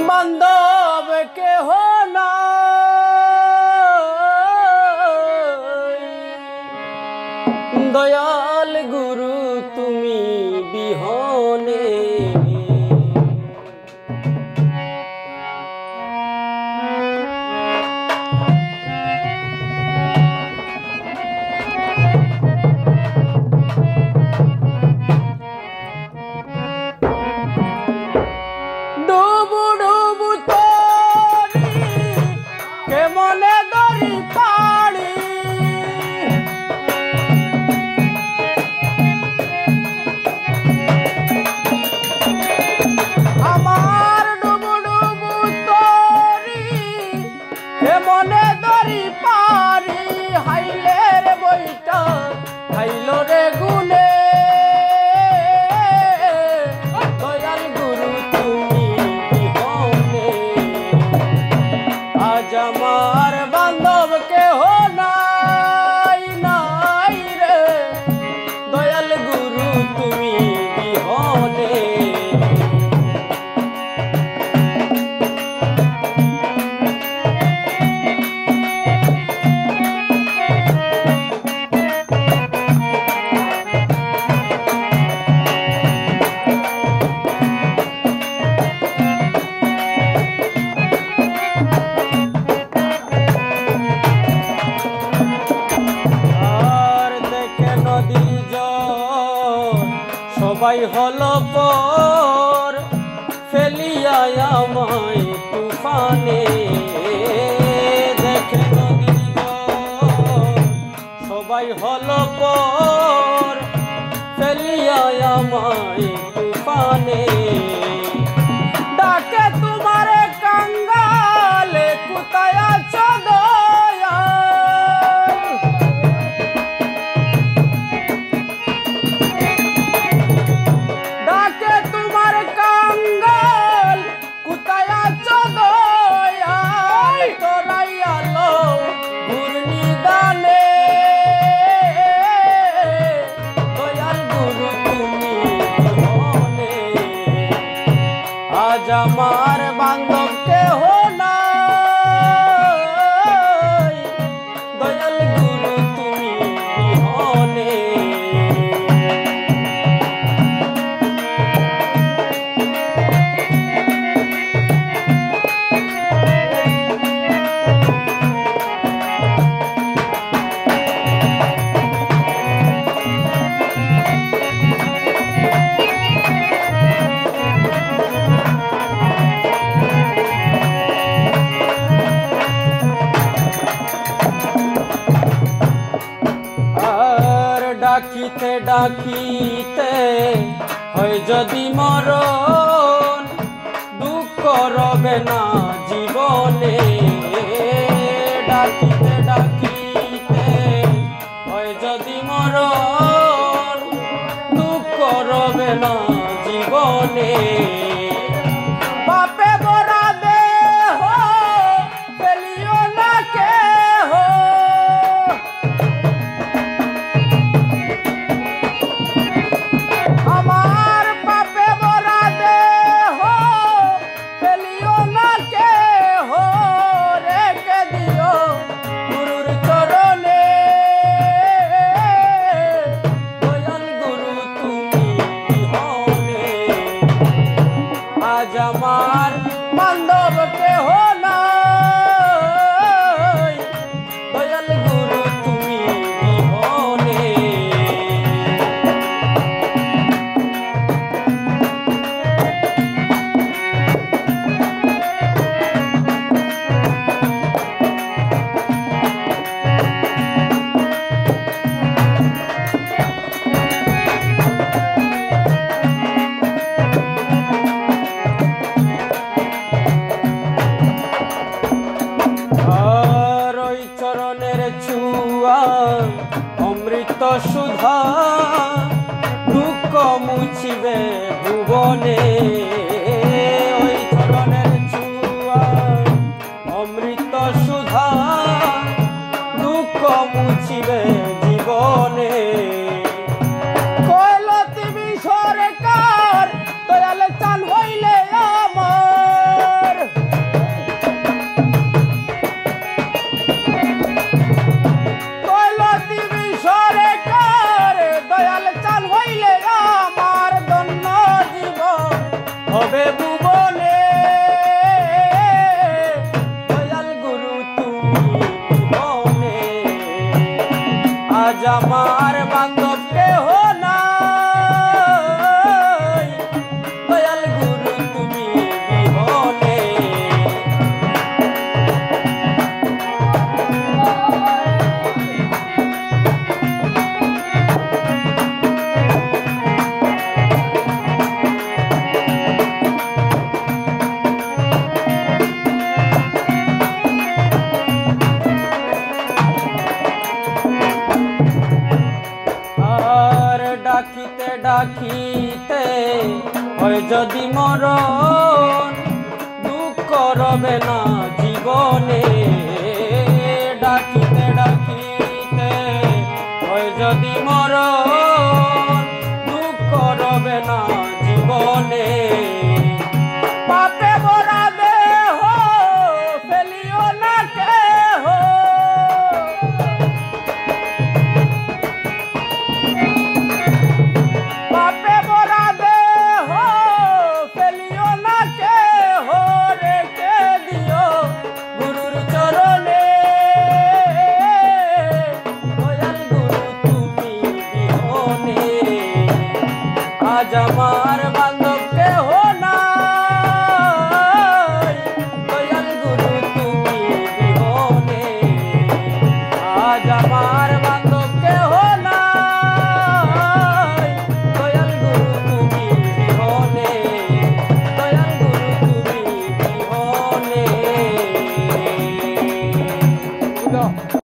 বান্ধব কেহ নাই, দয়াল গুরু তুমি বিহনে। কেমনে দরি পাড়ি আমার ডুবু ডুবু তরি, কেমনে দরি পাড়ি হাইলে রে বইটা হাইল রে গুনে। দয়াল গুরু তুমি বিহনে, আজ আমার বান্ধব কেহ নাই নাই রে, দয়াল গুরু তুমি বিহনে। সবাই হলো পর ফেলিয়া আমায় তুফানে, দেখে নদীর জল সবাই হলো পর ফেলিয়া আমায় তুফানে। ডাকে তোমারে কাঙ্গালে কোথায় আছো দয়াল, ডাকে তোমার কাঙ্গাল কোথায় আছো দয়াল। তোরাই আলো ঘূর্ণিদানে, দয়াল গুরু তুমি বিহনে, আজ আমার বান্ধব কেহ নাই, দয়াল গুরু তুমি বিহনে। ডাকিতে ডাকিতে হয় যদি মরণ, দুঃখ রবে না জীবনে। ডাকিতে ডাকিতে হয় যদি মরণ, দুঃখ রবে না জীবনে। বাপে বরা দেহ ফেলিও না কেহ, আমার পাপে বরা দেহ ফেলিও না কেহ, রেখে দিও গুরুর চরণে। দয়াল গুরু তুমি বিহনে, আজ আমার বান্ধব কেহ নাই, দয়াল গুরু তুমি বিহনে। অমৃত সুধা দুঃখ মুছিবে ভুবনে, ওই চরণের ছুয়া অমৃত সুধা দুঃখ মুছিবে জীবনে। কৈলতি সরকার দয়াল চান হইলে আমার, ডাকিতে হয় যদি মরণ, দুঃখ রবে না জীবনে। ডাকিতে ডাকিতে হয় যদি মরণ, দুঃখ রবে না জীবনে। পাপে ভরা দেহ ফেলিও না কেহ, পাপে ভরা দেহ ফেলিও না কেহ, রেখে দিও গুরুর চরণে। দয়াল গুরু তুমি বিহনে আজ আমার বাংলা